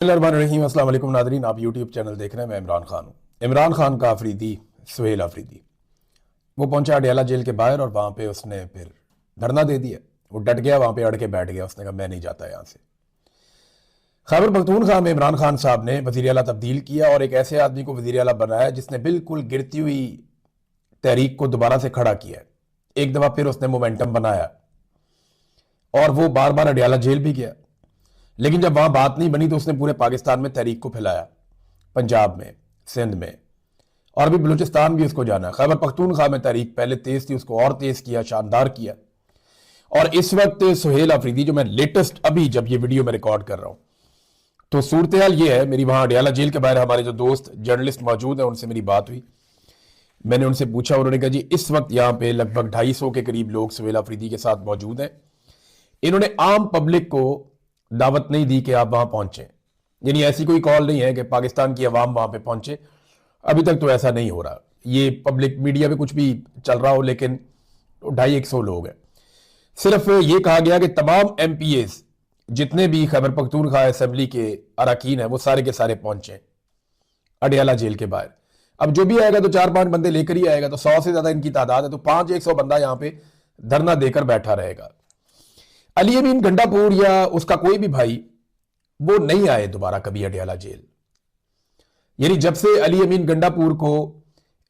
रहीम अस्सलाम वालेकुम नादरीन, आप यूट्यूब चैनल देख रहे हैं। मैं इमरान खान हूँ। इमरान खान का अफरीदी सुहेल अफरीदी वो पहुंचा अडयाला जेल के बाहर और वहां पे उसने फिर धरना दे दिया। वो डट गया, वहां पे अड़ के बैठ गया। उसने कहा मैं नहीं जाता यहाँ से। खैबर पख्तूनख्वा में इमरान खान साहब ने वज़ीर आला तब्दील किया और एक ऐसे आदमी को वज़ीर आला बनाया जिसने बिल्कुल गिरती हुई तहरीक को दोबारा से खड़ा किया। एक दफ़ा फिर उसने मोमेंटम बनाया और वो बार बार अडयाला जेल भी गया, लेकिन जब वहां बात नहीं बनी तो उसने पूरे पाकिस्तान में तहरीक को फैलाया, पंजाब में, सिंध में और अभी बलूचिस्तान भी उसको जाना है। खैबर पख्तूनख्वा में तहरीक पहले तेज थी, उसको और तेज किया, शानदार किया। और इस वक्त सुहेल अफरीदी, जो मैं लेटेस्ट अभी जब ये वीडियो में रिकॉर्ड कर रहा हूं, तो सूरत हाल ये है, मेरी वहां अडयाला जेल के बाहर हमारे जो दोस्त जर्नलिस्ट मौजूद हैं उनसे मेरी बात हुई। मैंने उनसे पूछा, उन्होंने कहा जी इस वक्त यहाँ पे लगभग 250 के करीब लोग सुहेल अफरीदी के साथ मौजूद हैं। इन्होंने आम पब्लिक को दावत नहीं दी कि आप वहां पहुंचे, यानी ऐसी कोई कॉल नहीं है कि पाकिस्तान की आवाम वहां पे पहुंचे। अभी तक तो ऐसा नहीं हो रहा। ये पब्लिक मीडिया पे कुछ भी चल रहा हो, लेकिन 250 लोग हैं। सिर्फ ये कहा गया कि तमाम MPAs जितने भी खैबर पख्तूनख्वा असेंबली के अरकान हैं वो सारे के सारे पहुंचे अडयाला जेल के बाहर। अब जो भी आएगा तो 4-5 बंदे लेकर ही आएगा, तो 100 से ज्यादा इनकी तादाद है, तो 500-100 बंदा यहां पे धरना देकर बैठा रहेगा। अली अमीन गंडापुर या उसका कोई भी भाई वो नहीं आए दोबारा कभी अडयाला जेल। यानी जब से अली अमीन गंडापुर को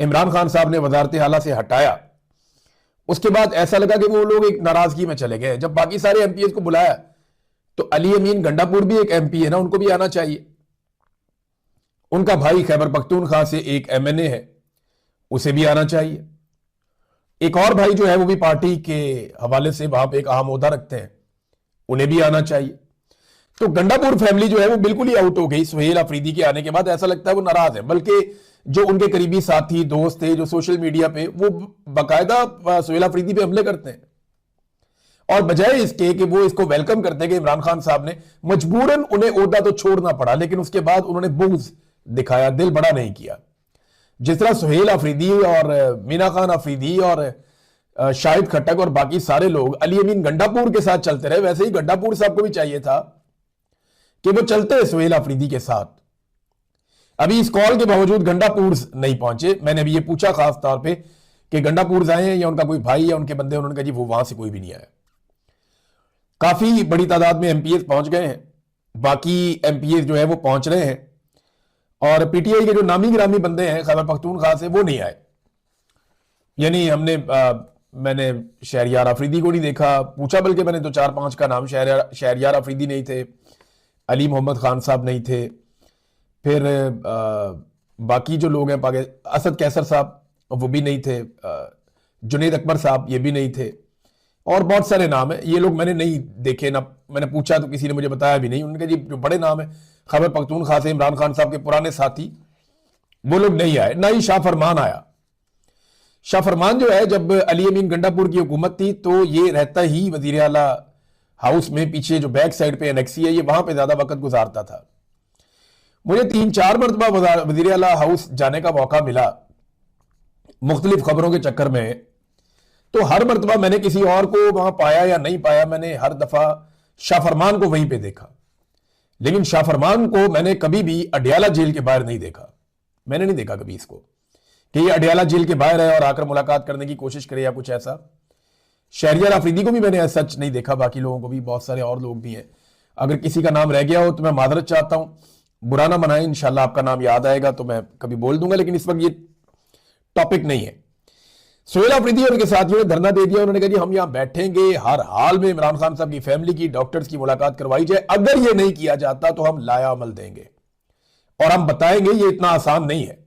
इमरान खान साहब ने वजारत आला से हटाया, उसके बाद ऐसा लगा कि वो लोग एक नाराजगी में चले गए। जब बाकी सारे MPAs को बुलाया तो अली अमीन गंडापुर भी एक MP है ना, उनको भी आना चाहिए। उनका भाई खैबर पख्तूनख्वा से एक MNA है, उसे भी आना चाहिए। एक और भाई जो है वो भी पार्टी के हवाले से वहां पे एक अहम ओहदा रखते हैं, उन्हें भी आना चाहिए। तो गंडापुर फैमिली जो है वो बिल्कुल ही आउट हो गई सुहेल अफरीदी के आने के बाद। ऐसा लगता है वो नाराज है, बल्कि जो उनके करीबी साथी दोस्त थे जो सोशल मीडिया पे वो बाकायदा सुहेल अफरीदी पे हमले करते हैं, और बजाय इसके कि वो इसको वेलकम करते हैं कि इमरान खान साहब ने मजबूरन उन्हें ओहदा तो छोड़ना पड़ा, लेकिन उसके बाद उन्होंने बुग़्ज़ दिखाया, दिल बड़ा नहीं किया। जिस तरह सुहेल अफरीदी और मीना खान अफरीदी और शाहिद खट्टक और बाकी सारे लोग अली अमीन गंडापुर के साथ चलते रहे, वैसे ही गंडापुर साहब को भी चाहिए था कि वो चलते सुहेल अफरीदी के साथ। अभी इस कॉल के बावजूद गंडापुर नहीं पहुंचे। मैंने अभी ये पूछा खास तौर पे कि गंडापुर आए हैं या उनका कोई भाई या उनके बंदे, उन्होंने कहा जी वो वहां से कोई भी नहीं आया। काफी बड़ी तादाद में MPAs पहुंच गए हैं, बाकी MPAs जो है वो पहुंच रहे हैं, और PTI के जो नामी गिरामी बंदे हैं खैबर पख्तूनख्वा से वो नहीं आए। यानी मैंने शहरियार अफरीदी को नहीं देखा, पूछा बल्कि मैंने तो 4-5 का नाम, शहरियार अफरीदी नहीं थे, अली मोहम्मद खान साहब नहीं थे, फिर बाकी जो लोग हैं असद कैसर साहब वो भी नहीं थे, जुनेद अकबर साहब ये भी नहीं थे, और बहुत सारे नाम हैं। ये लोग मैंने नहीं देखे, ना मैंने पूछा तो किसी ने मुझे बताया भी नहीं। उन्होंने कहा जी जो बड़े नाम है खैबर पख्तूनख्वा से इमरान खान साहब के पुराने साथी वो लोग नहीं आए। ना ही शाह फरमान आया। शाह फरमान जो है, जब अली अमीन गंडापुर की हुकूमत थी तो ये रहता ही वजीर आला हाउस में, पीछे जो बैक साइड पे एनेक्सी है, ये वहां पे ज्यादा वक्त गुजारता था। मुझे 3-4 मरतबा वजीर आला हाउस जाने का मौका मिला मुख्तलिफ खबरों के चक्कर में, तो हर मरतबा मैंने किसी और को वहां पाया या नहीं पाया, मैंने हर दफा शाह फरमान को वहीं पे देखा। लेकिन शाह फरमान को मैंने कभी भी अडयाला जेल के बाहर नहीं देखा। मैंने नहीं देखा कभी इसको कि ये अडयाला जेल के बाहर है और आकर मुलाकात करने की कोशिश करे या कुछ ऐसा। शहरियार अफरीदी को भी मैंने सच नहीं देखा, बाकी लोगों को भी, बहुत सारे और लोग भी हैं। अगर किसी का नाम रह गया हो तो मैं मादरत चाहता हूं, बुरा ना मनाएं, इंशाल्लाह आपका नाम याद आएगा तो मैं कभी बोल दूंगा, लेकिन इस वक्त ये टॉपिक नहीं है। सुहेल अफरीदी और उनके साथियों ने धरना दे दिया। उन्होंने कहा जी हम यहां बैठेंगे, हर हाल में इमरान खान साहब की फैमिली की, डॉक्टर्स की मुलाकात करवाई जाए। अगर ये नहीं किया जाता तो हम लाया अमल देंगे और हम बताएंगे ये इतना आसान नहीं है।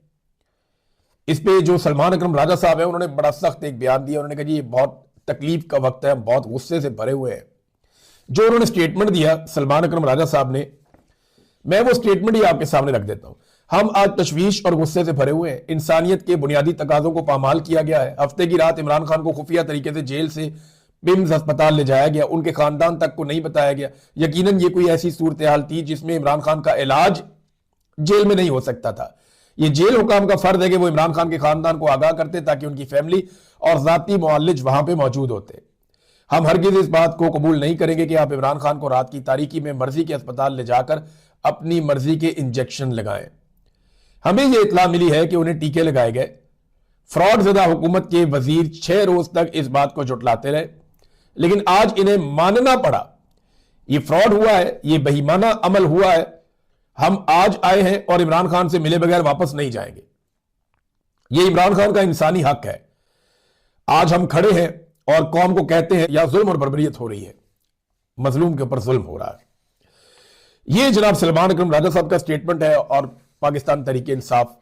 इस पे जो सलमान अकरम राजा साहब है उन्होंने बड़ा सख्त एक बयान दिया। उन्होंने कहा जी ये बहुत तकलीफ का वक्त है, बहुत गुस्से से भरे हुए हैं। जो उन्होंने स्टेटमेंट दिया सलमान अकरम राजा साहब ने, मैं वो स्टेटमेंट ही आपके सामने रख देता हूं। हम आज तशवीश और गुस्से से भरे हुए हैं। इंसानियत के बुनियादी तकाजों को पामाल किया गया है। हफ्ते की रात इमरान खान को खुफिया तरीके से जेल से पिम्स अस्पताल ले जाया गया, उनके खानदान तक को नहीं बताया गया। यकीनन ये कोई ऐसी सूरत हाल थी जिसमें इमरान खान का इलाज जेल में नहीं हो सकता था। ये जेल हुकाम का फर्ज है कि वो इमरान खान के खानदान को आगाह करते ताकि उनकी फैमिली और जाती मुआलिज वहां पे मौजूद होते। हम हरगिज इस बात को कबूल नहीं करेंगे कि आप इमरान खान को रात की तारीकी में मर्जी के अस्पताल ले जाकर अपनी मर्जी के इंजेक्शन लगाएं। हमें यह इत्तला मिली है कि उन्हें टीके लगाए गए। फ्रॉड ज़दा हुकूमत के वजीर 6 रोज तक इस बात को जुटलाते रहे, लेकिन आज इन्हें मानना पड़ा यह फ्रॉड हुआ है, यह बेईमाना अमल हुआ है। हम आज आए हैं और इमरान खान से मिले बगैर वापस नहीं जाएंगे। यह इमरान खान का इंसानी हक है। आज हम खड़े हैं और कौम को कहते हैं या जुल्म और बर्बरियत हो रही है, मजलूम के ऊपर जुल्म हो रहा है। यह जनाब सलमान अकरम राजा साहब का स्टेटमेंट है और पाकिस्तान तहरीक इंसाफ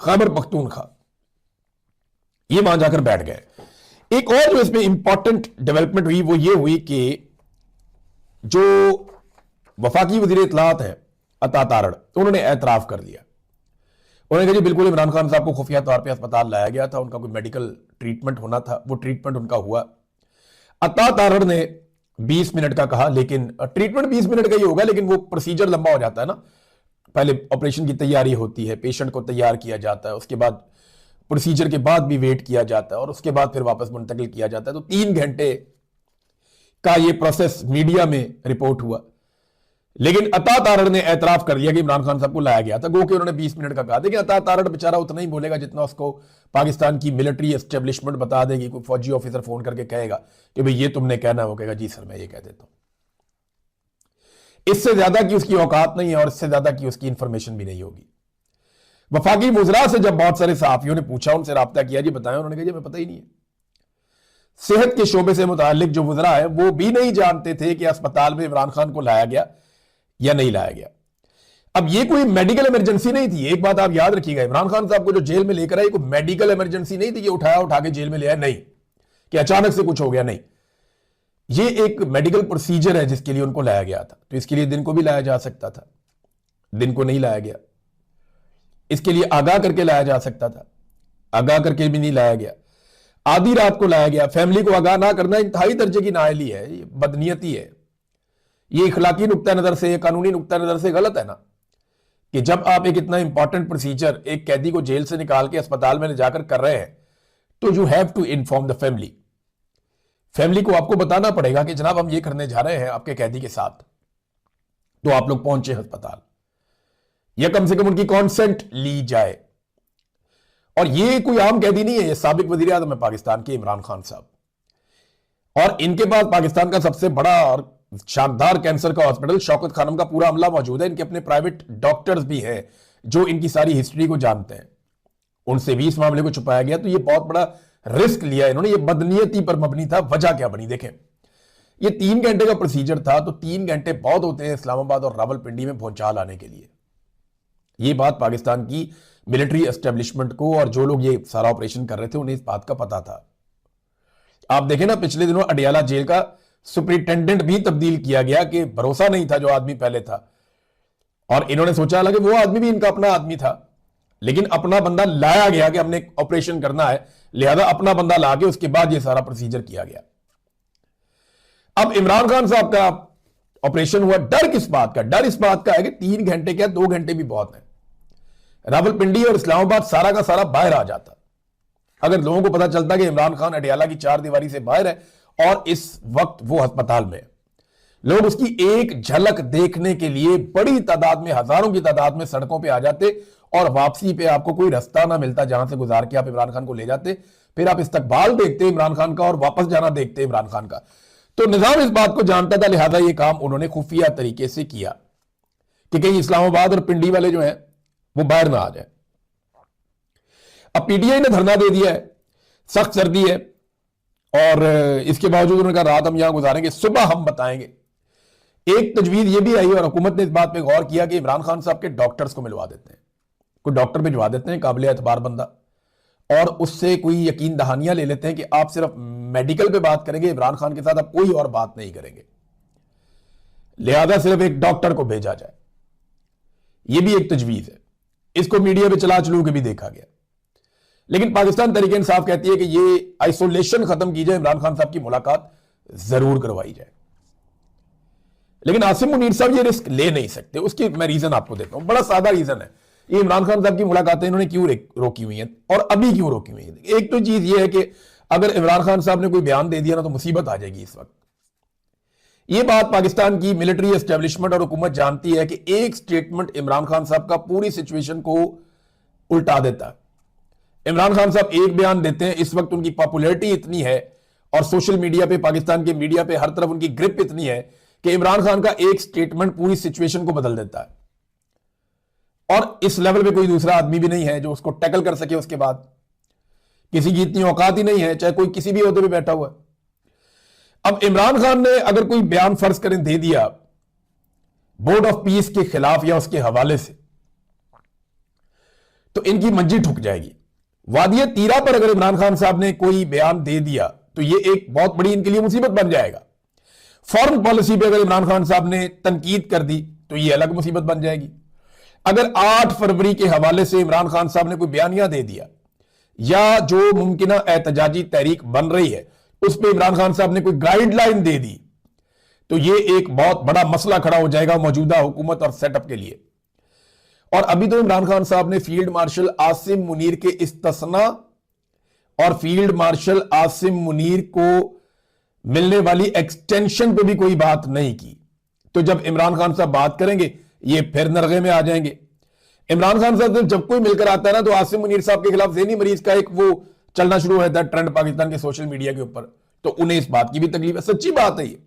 खैबर पख्तूनख्वा ये वहां जाकर बैठ गए। एक और जो इसमें इंपॉर्टेंट डेवलपमेंट हुई वो ये हुई कि जो वफाकी वजीर इत्तलात है अता तारड़, उन्होंने एतराफ कर दिया। उन्होंने कहा जी बिल्कुल इमरान खान साहब को खुफिया तौर पे अस्पताल लाया गया था, उनका कोई मेडिकल ट्रीटमेंट होना था, वो ट्रीटमेंट उनका हुआ। अता तारड़ ने 20 मिनट का कहा, लेकिन ट्रीटमेंट 20 मिनट का ही होगा, लेकिन वो प्रोसीजर लंबा हो जाता है ना। पहले ऑपरेशन की तैयारी होती है, पेशेंट को तैयार किया जाता है, उसके बाद प्रोसीजर के बाद भी वेट किया जाता है और उसके बाद फिर वापस मुंतकिल किया जाता है। तो 3 घंटे का ये प्रोसेस मीडिया में रिपोर्ट हुआ, लेकिन अता तारड़ ने एतराफ कर दिया कि इमरान खान साहब को लाया गया था। गो कि उन्होंने 20 मिनट का कहा। देखिए अता तारड़ बेचारा उतना ही बोलेगा जितना उसको पाकिस्तान की मिलिट्री एस्टेब्लिशमेंट बता देगी। कोई फौजी ऑफिसर फोन करके कहेगा कि भाई ये तुमने कहना है, वो कहेगा जी सर मैं ये कह देता हूं। इससे ज्यादा की उसकी औकात नहीं है और इससे ज्यादा की उसकी इंफॉर्मेशन भी नहीं होगी। वफाकी वुज़रा से जब बहुत सारे सहाफियों ने पूछा, उनसे रब्ता किया, जी बताएं, उन्होंने कहा जी हमें पता ही नहीं है। सेहत के शोबे से मुतालिक जो वुज़रा है वो भी नहीं जानते थे कि अस्पताल में इमरान खान को लाया गया या नहीं लाया गया। अब ये कोई मेडिकल इमरजेंसी नहीं थी। एक बात आप याद रखिएगा, इमरान खान साहब को जो जेल में लेकर आए कोई मेडिकल इमरजेंसी नहीं थी कि उठा के जेल में ले आया, नहीं कि अचानक से कुछ हो गया, नहीं। ये एक मेडिकल प्रोसीजर है जिसके लिए उनको लाया गया था। तो इसके लिए दिन को भी लाया जा सकता था, दिन को नहीं लाया गया। इसके लिए आगाह करके लाया जा सकता था, आगाह करके भी नहीं लाया गया। आधी रात को लाया गया। फैमिली को आगाह ना करना इंतहाई दर्जे की नाअहली है, ये बदनीयती है। ये इखलाकी नुक्ता नजर से, कानूनी नुक्ता नजर से गलत है ना, कि जब आप एक इतना इंपॉर्टेंट प्रोसीजर एक कैदी को जेल से निकाल के अस्पताल में ले जाकर कर रहे हैं तो you have to inform the family. Family को आपको बताना पड़ेगा कि जनाब हम ये करने जा रहे हैं आपके कैदी के साथ। तो आप लोग पहुंचे अस्पताल, या कम से कम उनकी कॉन्सेंट ली जाए। और ये कोई आम कैदी नहीं है, ये साबिक वजीर आजम है पाकिस्तान के इमरान खान साहब, और इनके पास पाकिस्तान का सबसे बड़ा और शानदार कैंसर का हॉस्पिटल शौकत खानम का पूरा अमला मौजूद है। इनके अपने प्राइवेट डॉक्टर्स भी हैं जो इनकी सारी हिस्ट्री को जानते हैं। उनसे भी इस मामले को छुपाया गया। तो ये बहुत बड़ा रिस्क लिया इन्होंने। ये बदनीयती पर मबनी था। वजह क्या बनी देखें, ये 3 घंटे का प्रोसीजर था, तो 3 घंटे बहुत होते हैं इस्लामाबाद और रावलपिंडी में भूचाल आने के लिए। ये बात पाकिस्तान की मिलिट्री एस्टेब्लिशमेंट को और जो लोग ये सारा ऑपरेशन कर रहे थे उन्हें इस बात का पता था। आप देखें ना, पिछले दिनों अडियाला जेल का सुपरिटेंडेंट भी तब्दील किया गया कि भरोसा नहीं था जो आदमी पहले था, और इन्होंने सोचा लगे वो आदमी भी इनका अपना आदमी था, लेकिन अपना बंदा लाया गया कि हमने ऑपरेशन करना है, लिहाजा अपना बंदा ला के उसके बाद ये सारा प्रोसीजर किया गया। अब इमरान खान साहब का ऑपरेशन हुआ। डर किस बात का? डर इस बात का है कि 3 घंटे क्या 2 घंटे भी बहुत है। रावलपिंडी और इस्लामाबाद सारा का सारा बाहर आ जाता अगर लोगों को पता चलता कि इमरान खान अडियाला की 4 दीवारी से बाहर है और इस वक्त वो अस्पताल में है। लोग उसकी एक झलक देखने के लिए बड़ी तादाद में, हजारों की तादाद में सड़कों पे आ जाते, और वापसी पे आपको कोई रास्ता ना मिलता जहां से गुजार के आप इमरान खान को ले जाते। फिर आप इस्तकबाल देखते इमरान खान का और वापस जाना देखते इमरान खान का। तो निजाम इस बात को जानता था, लिहाजा ये काम उन्होंने खुफिया तरीके से किया कि कहीं इस्लामाबाद और पिंडी वाले जो हैं वो बाहर ना आ जाए। अब पीटीआई ने धरना दे दिया है, सख्त सर्दी है, और इसके बावजूद उन्होंने कहा रात हम यहां गुजारेंगे, सुबह हम बताएंगे। एक तजवीज ये भी आई और हुकूमत ने इस बात पे गौर किया कि इमरान खान साहब के डॉक्टर्स को मिलवा देते हैं, कोई डॉक्टर भिजवा देते हैं काबिल एतबार बंदा, और उससे कोई यकीन दहानियां ले लेते हैं कि आप सिर्फ मेडिकल पे बात करेंगे, इमरान खान के साथ आप कोई और बात नहीं करेंगे, लिहाजा सिर्फ एक डॉक्टर को भेजा जाए। यह भी एक तजवीज है। इसको मीडिया पे चला चलू के भी देखा गया। लेकिन पाकिस्तान तहरीक इंसाफ कहती है कि ये आइसोलेशन खत्म की जाए, इमरान खान साहब की मुलाकात जरूर करवाई जाए। लेकिन आसिम मुनीर साहब ये रिस्क ले नहीं सकते। उसकी मैं रीजन आपको देता हूं, बड़ा सादा रीजन है। ये इमरान खान साहब की मुलाकातें इन्होंने क्यों रोकी हुई हैं और अभी क्यों रोकी हुई हैं? एक तो चीज ये है कि अगर इमरान खान साहब ने कोई बयान दे दिया ना तो मुसीबत आ जाएगी इस वक्त। यह बात पाकिस्तान की मिलिट्री एस्टेब्लिशमेंट और हुकूमत जानती है कि एक स्टेटमेंट इमरान खान साहब का पूरी सिचुएशन को उल्टा देता है। इमरान खान साहब एक बयान देते हैं, इस वक्त उनकी पॉपुलैरिटी इतनी है और सोशल मीडिया पे, पाकिस्तान के मीडिया पे हर तरफ उनकी ग्रिप इतनी है कि इमरान खान का एक स्टेटमेंट पूरी सिचुएशन को बदल देता है। और इस लेवल पे कोई दूसरा आदमी भी नहीं है जो उसको टैकल कर सके। उसके बाद किसी की इतनी औकात ही नहीं है, चाहे कोई किसी भी ओहदे पे बैठा हुआ है। अब इमरान खान ने अगर कोई बयान फर्ज करें दे दिया बोर्ड ऑफ पीस के खिलाफ या उसके हवाले से, तो इनकी मंजी ठुक जाएगी। वादिया तीरा पर अगर इमरान खान साहब ने कोई बयान दे दिया तो यह एक बहुत बड़ी इनके लिए मुसीबत बन जाएगा। फॉरेन पॉलिसी पे अगर इमरान खान साहब ने तनकीद कर दी तो यह अलग मुसीबत बन जाएगी। अगर 8 फरवरी के हवाले से इमरान खान साहब ने कोई बयानिया दे दिया या जो मुमकिना एहतजाजी तहरीक बन रही है उस पर इमरान खान साहब ने कोई गाइडलाइन दे दी तो यह एक बहुत बड़ा मसला खड़ा हो जाएगा मौजूदा हुकूमत और सेटअप के लिए। और अभी तो इमरान खान साहब ने फील्ड मार्शल आसिम मुनीर के इस्तिस्ना और फील्ड मार्शल आसिम मुनीर को मिलने वाली एक्सटेंशन पे भी कोई बात नहीं की। तो जब इमरान खान साहब बात करेंगे ये फिर नरगे में आ जाएंगे। इमरान खान साहब जब कोई मिलकर आता है ना तो आसिम मुनीर साहब के खिलाफ ज़हनी मरीज का एक वो चलना शुरू होता है ट्रेंड पाकिस्तान के सोशल मीडिया के ऊपर। तो उन्हें इस बात की भी तकलीफ है। सच्ची बात है, ये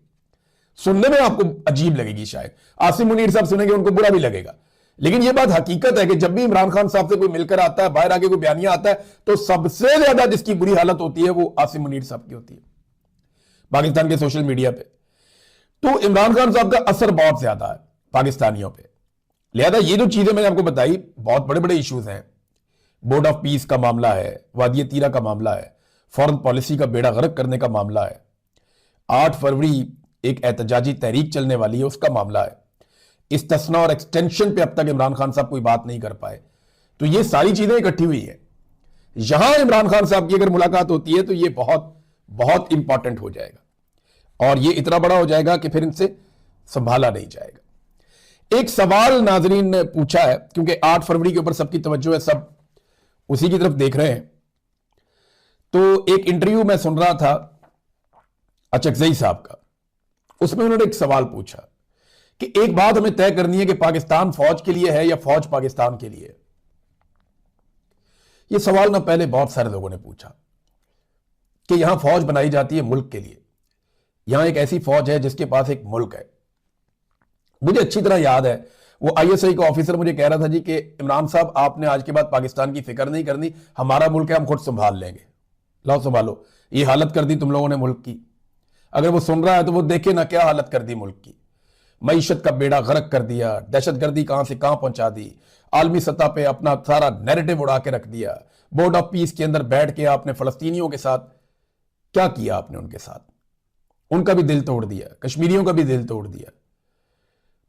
सुनने में आपको अजीब लगेगी, शायद आसिम मुनीर साहब सुनेंगे उनको बुरा भी लगेगा, लेकिन यह बात हकीकत है कि जब भी इमरान खान साहब से कोई मिलकर आता है, बाहर आके कोई बयानिया आता है, तो सबसे ज्यादा जिसकी बुरी हालत होती है वो आसिम मुनीर साहब की होती है पाकिस्तान के सोशल मीडिया पे। तो इमरान खान साहब का असर बहुत ज्यादा है पाकिस्तानियों पे। लिहाजा ये जो चीजें मैंने आपको बताई बहुत बड़े बड़े इश्यूज हैं। बोर्ड ऑफ पीस का मामला है, वादिया तीरा का मामला है, फॉरेन पॉलिसी का बेड़ा गर्क करने का मामला है, 8 फरवरी एक एहतजाजी तहरीक चलने वाली है उसका मामला है, इस्तिस्ना और एक्सटेंशन पे अब तक इमरान खान साहब कोई बात नहीं कर पाए। तो ये सारी चीजें इकट्ठी हुई है। यहां इमरान खान साहब की अगर मुलाकात होती है तो ये बहुत बहुत इंपॉर्टेंट हो जाएगा और ये इतना बड़ा हो जाएगा कि फिर इनसे संभाला नहीं जाएगा। एक सवाल नाजरीन ने पूछा है, क्योंकि 8 फरवरी के ऊपर सबकी तवज्जो है, सब उसी की तरफ देख रहे हैं। तो एक इंटरव्यू मैं सुन रहा था अचकजई साहब का, उसमें उन्होंने एक सवाल पूछा कि एक बात हमें तय करनी है कि पाकिस्तान फौज के लिए है या फौज पाकिस्तान के लिए। यह सवाल ना पहले बहुत सारे लोगों ने पूछा कि यहां फौज बनाई जाती है मुल्क के लिए, यहां एक ऐसी फौज है जिसके पास एक मुल्क है। मुझे अच्छी तरह याद है वो आईएसआई का ऑफिसर मुझे कह रहा था जी कि इमरान साहब आपने आज के बाद पाकिस्तान की फिक्र नहीं करनी, हमारा मुल्क है, हम खुद संभाल लेंगे। लाओ संभालो, ये हालत कर दी तुम लोगों ने मुल्क की। अगर वो सुन रहा है तो वो देखे ना क्या हालत कर दी मुल्क की। मईशत का बेड़ा गर्क कर दिया, दहशतगर्दी कहां से कहां पहुंचा दी, आलमी सतह पे अपना सारा नैरेटिव उड़ा के रख दिया। बोर्ड ऑफ पीस के अंदर बैठ के आपने फलस्तीनियों के साथ क्या किया, आपने उनके साथ उनका भी दिल तोड़ दिया, कश्मीरियों का भी दिल तोड़ दिया।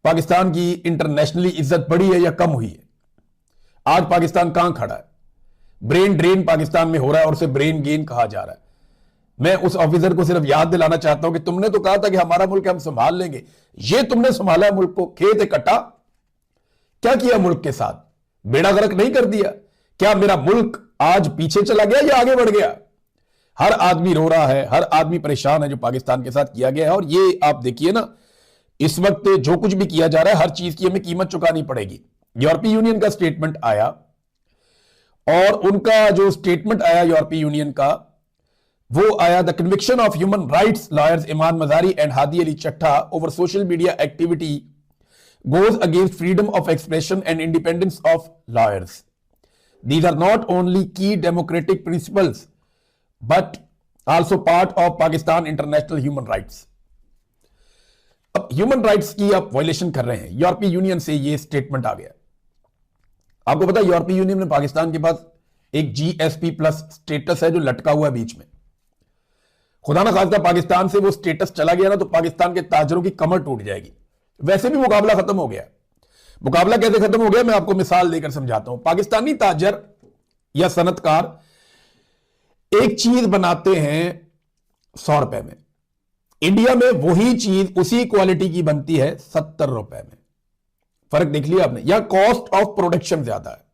पाकिस्तान की इंटरनेशनली इज्जत बढ़ी है या कम हुई है? आज पाकिस्तान कहां खड़ा है? ब्रेन ड्रेन पाकिस्तान में हो रहा है और उसे ब्रेन गेन कहा जा रहा है। मैं उस ऑफिसर को सिर्फ याद दिलाना चाहता हूं कि तुमने तो कहा था कि हमारा मुल्क हम संभाल लेंगे, ये तुमने संभाला है मुल्क को, खेत कटा, क्या किया मुल्क के साथ? बेड़ा गर्क नहीं कर दिया क्या? मेरा मुल्क आज पीछे चला गया या आगे बढ़ गया? हर आदमी रो रहा है, हर आदमी परेशान है जो पाकिस्तान के साथ किया गया है। और ये आप देखिए ना, इस वक्त जो कुछ भी किया जा रहा है हर चीज की हमें कीमत चुकानी पड़ेगी। यूरोपीय यूनियन का स्टेटमेंट आया और उनका जो स्टेटमेंट आया यूरोपीय यूनियन का, वो आया, the conviction of human rights lawyers Imaan Mazari and Hadi Ali Chattha over social media activity goes against freedom of expression and independence of lawyers. These are not only key democratic principles but also part of Pakistan international human rights. अब human rights की आप violation कर रहे हैं, यूरोपीय union से ये statement आ गया। आपको पता है यूरोपीय यूनियन में पाकिस्तान के पास एक जीएसपी प्लस स्टेटस है जो लटका हुआ है बीच में। खुदा ना खास्ता पाकिस्तान से वो स्टेटस चला गया ना तो पाकिस्तान के ताजरों की कमर टूट जाएगी। वैसे भी मुकाबला खत्म हो गया। मुकाबला कैसे खत्म हो गया मैं आपको मिसाल देकर समझाता हूं। पाकिस्तानी ताजर या सनतकार एक चीज बनाते हैं 100 रुपए में, इंडिया में वही चीज उसी क्वालिटी की बनती है 70 रुपए में। फर्क देख लिया आपने? यहां कॉस्ट ऑफ प्रोडक्शन ज्यादा है।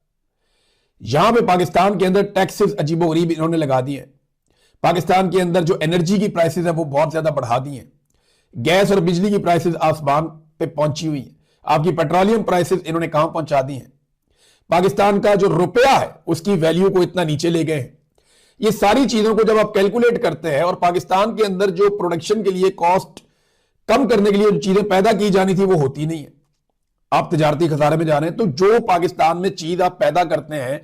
यहां पे पाकिस्तान के अंदर टैक्सेस अजीबोगरीब इन्होंने लगा दिए हैं। पाकिस्तान के अंदर जो एनर्जी की प्राइसेस है वो बहुत ज्यादा बढ़ा दी हैं। गैस और बिजली की प्राइसेस आसमान पे पहुंची हुई है, आपकी पेट्रोलियम प्राइसेस इन्होंने कहां पहुंचा दी हैं, पाकिस्तान का जो रुपया है उसकी वैल्यू को इतना नीचे ले गए हैं। ये सारी चीजों को जब आप कैलकुलेट करते हैं और पाकिस्तान के अंदर जो प्रोडक्शन के लिए कॉस्ट कम करने के लिए जो चीजें पैदा की जानी थी वो होती नहीं है, आप तजारती खसारे में जा रहे हैं। तो जो पाकिस्तान में चीज आप पैदा करते हैं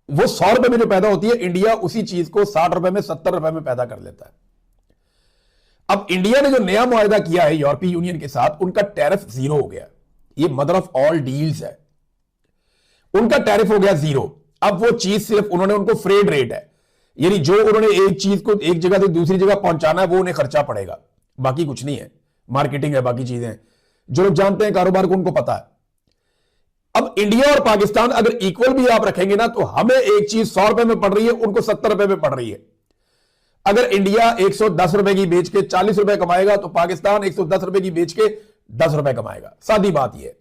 वो 100 रुपए में जो पैदा होती है, इंडिया उसी चीज को 60 रुपए में 70 रुपए में पैदा कर लेता है। अब इंडिया ने जो नया मुआहदा किया है यूरोपीय यूनियन के साथ, उनका टैरिफ जीरो हो गया। ये मदर ऑफ ऑल डील्स है, उनका टैरिफ हो गया जीरो। अब वो चीज सिर्फ उन्होंने उनको फ्रेड रेट है, यानी जो उन्होंने एक चीज को एक जगह से दूसरी जगह पहुंचाना है वो उन्हें खर्चा पड़ेगा, बाकी कुछ नहीं है, मार्केटिंग है, बाकी चीजें हैं। जो लोग जानते हैं कारोबार को उनको पता है। अब इंडिया और पाकिस्तान अगर इक्वल भी आप रखेंगे ना, तो हमें एक चीज 100 रुपए में पड़ रही है, उनको 70 रुपए में पड़ रही है। अगर इंडिया 110 रुपए की बेच के 40 रुपए कमाएगा तो पाकिस्तान 110 रुपए की बेच के 10 रुपए कमाएगा, सादी बात यह है।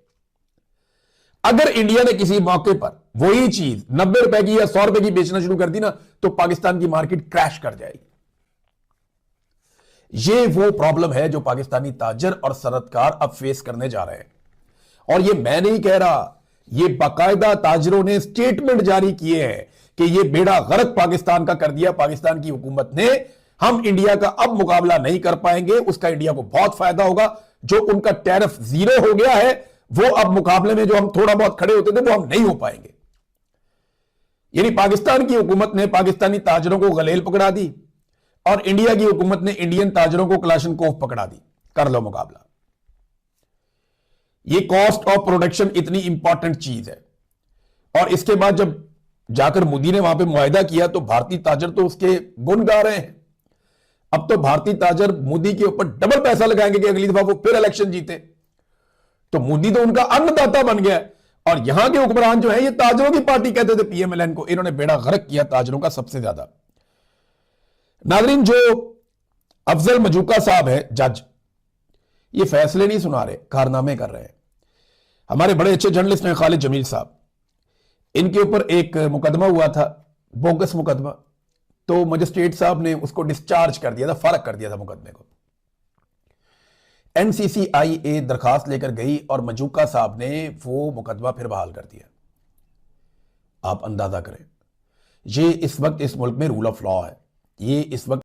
अगर इंडिया ने किसी मौके पर वही चीज 90 रुपए की या 100 रुपए की बेचना शुरू कर दी ना, तो पाकिस्तान की मार्केट क्रैश कर जाएगी। ये वो प्रॉब्लम है जो पाकिस्तानी ताजर और सनतकार अब फेस करने जा रहे हैं। और ये मैं नहीं कह रहा, ये बाकायदा ताजरों ने स्टेटमेंट जारी किए हैं कि ये बेड़ा गर्क पाकिस्तान का कर दिया पाकिस्तान की हुकूमत ने। हम इंडिया का अब मुकाबला नहीं कर पाएंगे, उसका इंडिया को बहुत फायदा होगा। जो उनका टैरिफ जीरो हो गया है, वो अब मुकाबले में जो हम थोड़ा बहुत खड़े होते थे वो हम नहीं हो पाएंगे। यानी पाकिस्तान की हुकूमत ने पाकिस्तानी ताजरों को गलेल पकड़ा दी और इंडिया की हुकूमत ने इंडियन ताजरों को क्लाशनकोफ पकड़ा दी। कर लो मुकाबला। ये कॉस्ट ऑफ प्रोडक्शन इतनी इंपॉर्टेंट चीज है। और इसके बाद जब जाकर मोदी ने वहां पे मुआहदा किया तो भारतीय ताजर तो उसके गुण गा रहे हैं। अब तो भारतीय ताजर मोदी के ऊपर डबल पैसा लगाएंगे कि अगली दफा वो फिर इलेक्शन जीते। तो मोदी तो उनका अन्नदाता बन गया। और यहां के हुक्मरान जो है ये ताजरों की पार्टी कहते थे पीएमएलएन को, इन्होंने बेड़ा गर्क किया ताजरों का सबसे ज्यादा। नाजरीन, जो अफजल मजूका साहब है जज, ये फैसले नहीं सुना रहे, कारनामे कर रहे हैं। हमारे बड़े अच्छे जर्नलिस्ट हैं खालिद जमील साहब, इनके ऊपर एक मुकदमा हुआ था, बोगस मुकदमा। तो मजिस्ट्रेट साहब ने उसको डिस्चार्ज कर दिया था, फारग कर दिया था मुकदमे को। एनसीसीआईए दरखास्त लेकर गई और मजूका साहब ने वो मुकदमा फिर बहाल कर दिया। आप अंदाजा करें, ये इस वक्त इस मुल्क में रूल ऑफ लॉ है। ये इस वक्त